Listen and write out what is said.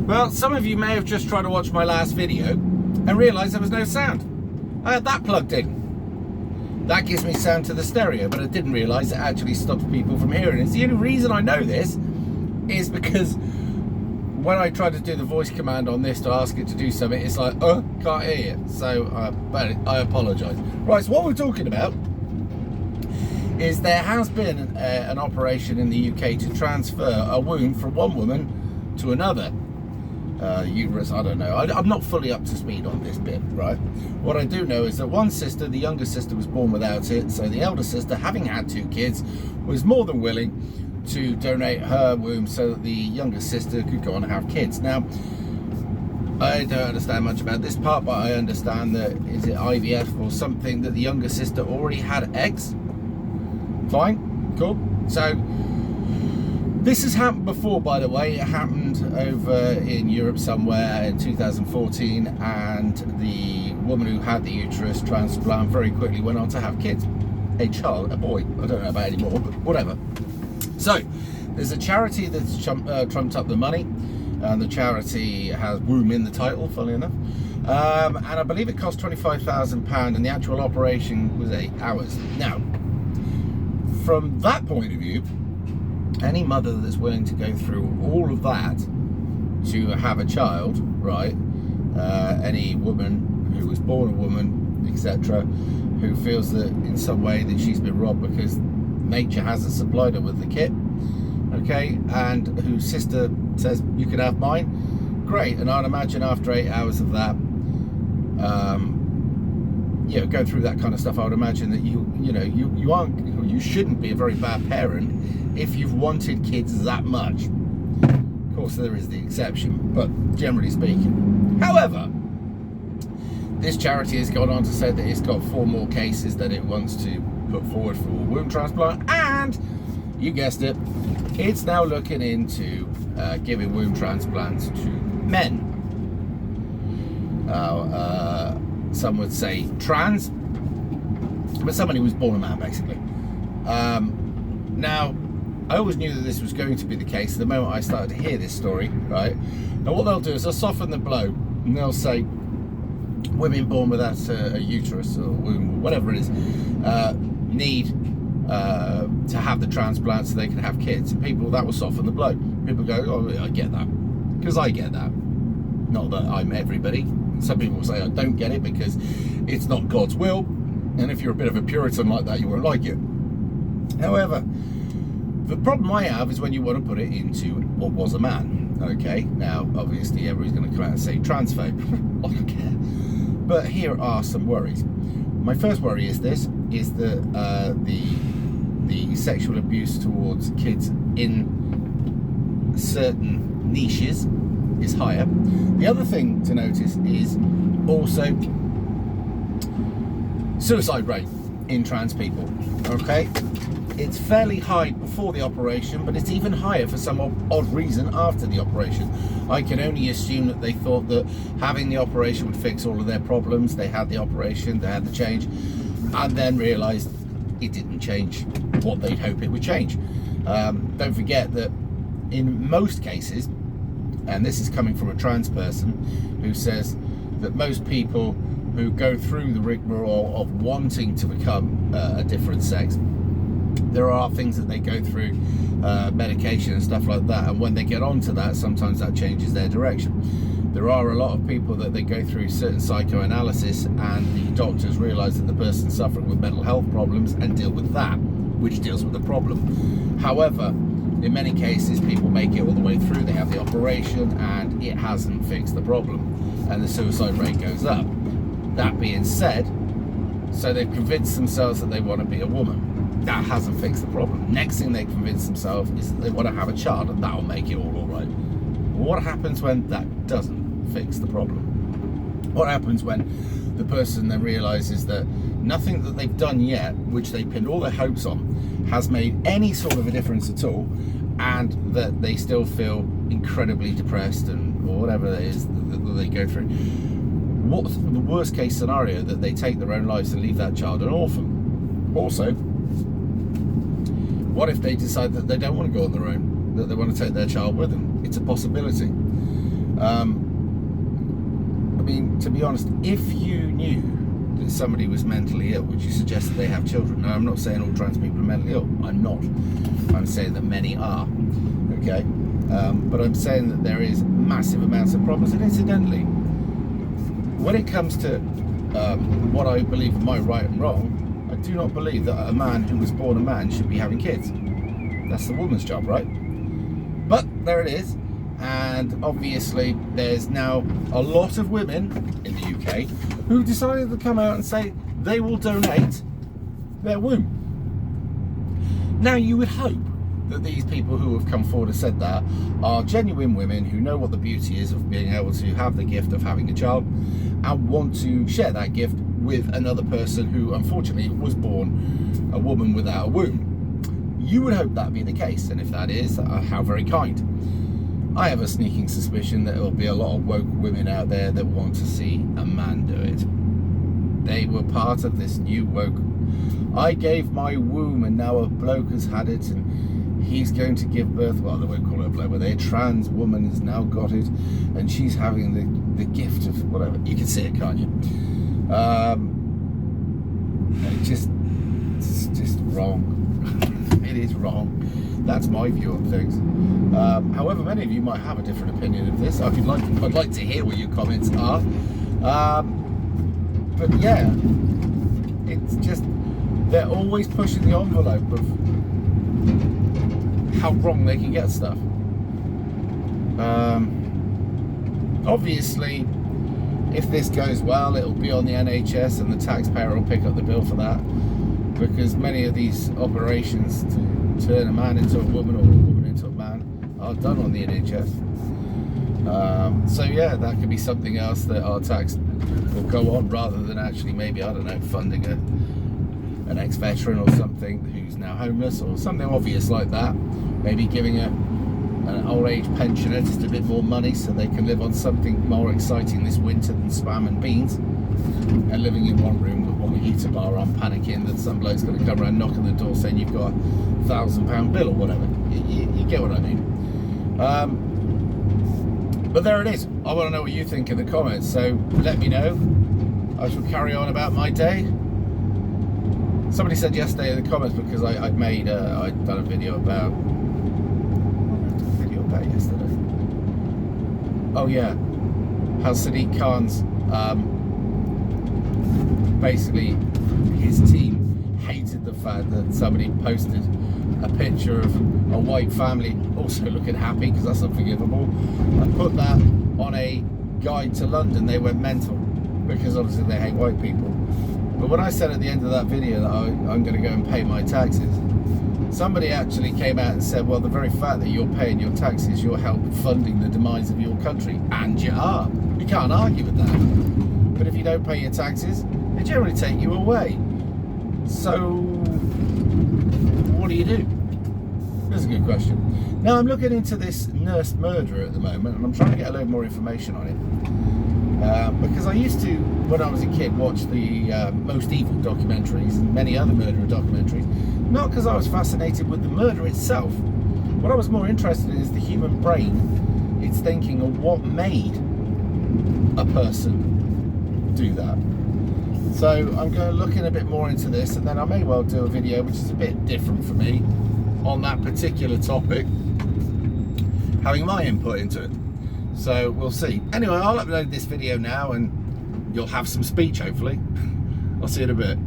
Well, some of you may have just tried to watch my last video and realised there was no sound. I had that plugged in. That gives me sound to the stereo, but I didn't realise it actually stops people from hearing it. The only reason I know this is because when I try to do the voice command on this to ask it to do something, it's like, can't hear it. So, but I apologise. Right, so what we're talking about is there has been an operation in the UK to transfer a womb from one woman to another. Uterus, I don't know. I'm not fully up to speed on this bit, right? What I do know is that one sister, the younger sister, was born without it. So the elder sister, having had 2 kids, was more than willing to donate her womb so that the younger sister could go on and have kids. Now, I don't understand much about this part, but I understand that, is it IVF or something, that the younger sister already had eggs? Fine, cool. So this has happened before, by the way. It happened over in Europe somewhere in 2014, and the woman who had the uterus transplant very quickly went on to have kids. A child, a boy. I don't know about anymore, but whatever. So there's a charity that's trumped up the money, and the charity has womb in the title, funnily enough. And I believe it cost £25,000, and the actual operation was 8 hours. Now, from that point of view, any mother that's willing to go through all of that to have a child, right? Any woman who was born a woman, etc., who feels that in some way that she's been robbed because nature hasn't supplied her with the kit, okay, and whose sister says you can have mine, great. And I'd imagine after 8 hours of that, going through that kind of stuff, I would imagine that you shouldn't be a very bad parent if you've wanted kids that much. Of course, there is the exception, but generally speaking. However, this charity has gone on to say that it's got 4 more cases that it wants to put forward for womb transplant, and you guessed it, it's now looking into giving womb transplants to men. Some would say trans, but somebody who was born a man, basically. Now, I always knew that this was going to be the case the moment I started to hear this story, right? Now, what they'll do is they'll soften the blow, and they'll say women born without a uterus or womb, or whatever it is, need to have the transplant so they can have kids. And people, that will soften the blow. People go, oh, I get that, because I get that. Not that I'm everybody. Some people will say I don't get it because it's not God's will, and if you're a bit of a Puritan like that, you won't like it. However, the problem I have is when you want to put it into what was a man. Okay, now obviously everybody's going to come out and say transphobe. I don't care. But here are some worries. My first worry is this: is that the sexual abuse towards kids in certain niches is higher. The other thing to notice is also suicide rate in trans people. Okay, it's fairly high before the operation, but it's even higher for some odd reason after the operation. I can only assume that they thought that having the operation would fix all of their problems. They had the operation, they had the change, and then realised it didn't change what they'd hope it would change. Don't forget that in most cases, and this is coming from a trans person who says that most people who go through the rigmarole of wanting to become a different sex, there are things that they go through, medication and stuff like that, and when they get onto that, sometimes that changes their direction. There are a lot of people that they go through certain psychoanalysis, and the doctors realise that the person's suffering with mental health problems and deal with that, which deals with the problem. However, in many cases, people make it all the way through, they have the operation, and it hasn't fixed the problem, and the suicide rate goes up. That being said, so they've convinced themselves that they want to be a woman. That hasn't fixed the problem. Next thing they convince themselves is that they want to have a child, and that'll make it all right. What happens when that doesn't fix the problem? What happens when the person then realises that nothing that they've done yet, which they pinned all their hopes on, has made any sort of a difference at all, and that they still feel incredibly depressed and or whatever it is that they go through? What's the worst case scenario? That they take their own lives and leave that child an orphan? Also, what if they decide that they don't want to go on their own, that they want to take their child with them? It's a possibility. I mean, to be honest, if you knew that somebody was mentally ill, would you suggest that they have children? Now, I'm not saying all trans people are mentally ill. I'm not. I'm saying that many are. Okay? But I'm saying that there is massive amounts of problems. And incidentally, when it comes to what I believe is my right and wrong, I do not believe that a man who was born a man should be having kids. That's the woman's job, right? But there it is. And obviously there's now a lot of women in the UK who decided to come out and say they will donate their womb. Now, you would hope that these people who have come forward and said that are genuine women who know what the beauty is of being able to have the gift of having a child and want to share that gift with another person who unfortunately was born a woman without a womb. You would hope that be the case, and if that is, how very kind. I have a sneaking suspicion that there will be a lot of woke women out there that want to see a man do it. They were part of this new woke. I gave my womb and now a bloke has had it and he's going to give birth. Well, they won't call her a bloke, but a trans woman has now got it and she's having the gift of whatever. You can see it, can't you? It's just wrong. It is wrong. That's my view on things. However, many of you might have a different opinion of this. I'd like to hear what your comments are. But yeah, it's just they're always pushing the envelope of how wrong they can get stuff. Obviously, if this goes well, it'll be on the NHS and the taxpayer will pick up the bill for that, because many of these operations to turn a man into a woman or a woman into a man are done on the NHS. So yeah, that could be something else that our tax will go on, rather than actually maybe, I don't know, funding an ex-veteran or something who's now homeless or something obvious like that. Maybe giving an old age pensioner just a bit more money so they can live on something more exciting this winter than spam and beans, and living in one room with one heater bar on, panicking that some bloke's going to come around knocking the door saying you've got a £1,000 bill or whatever. You get what I mean. But there it is. I want to know what you think in the comments, so let me know. I shall carry on about my day. Somebody said yesterday in the comments, because I'd done a video about yesterday. Oh yeah, how Sadiq Khan's basically his team hated the fact that somebody posted a picture of a white family also looking happy, because that's unforgivable, and put that on a guide to London. They went mental because obviously they hate white people. But when I said at the end of that video that I'm going to go and pay my taxes, somebody actually came out and said, well, the very fact that you're paying your taxes, you're helping funding the demise of your country. And you are. You can't argue with that. But if you don't pay your taxes, they generally take you away. So what do you do? That's a good question. Now, I'm looking into this nurse murderer at the moment, and I'm trying to get a load more information on it. Because I used to, when I was a kid, watch the Most Evil documentaries and many other murderer documentaries. Not because I was fascinated with the murder itself. What I was more interested in is the human brain, its thinking, of what made a person do that. So I'm going to look in a bit more into this, and then I may well do a video which is a bit different for me on that particular topic, having my input into it. So we'll see. Anyway, I'll upload this video now and you'll have some speech, hopefully. I'll see you in a bit.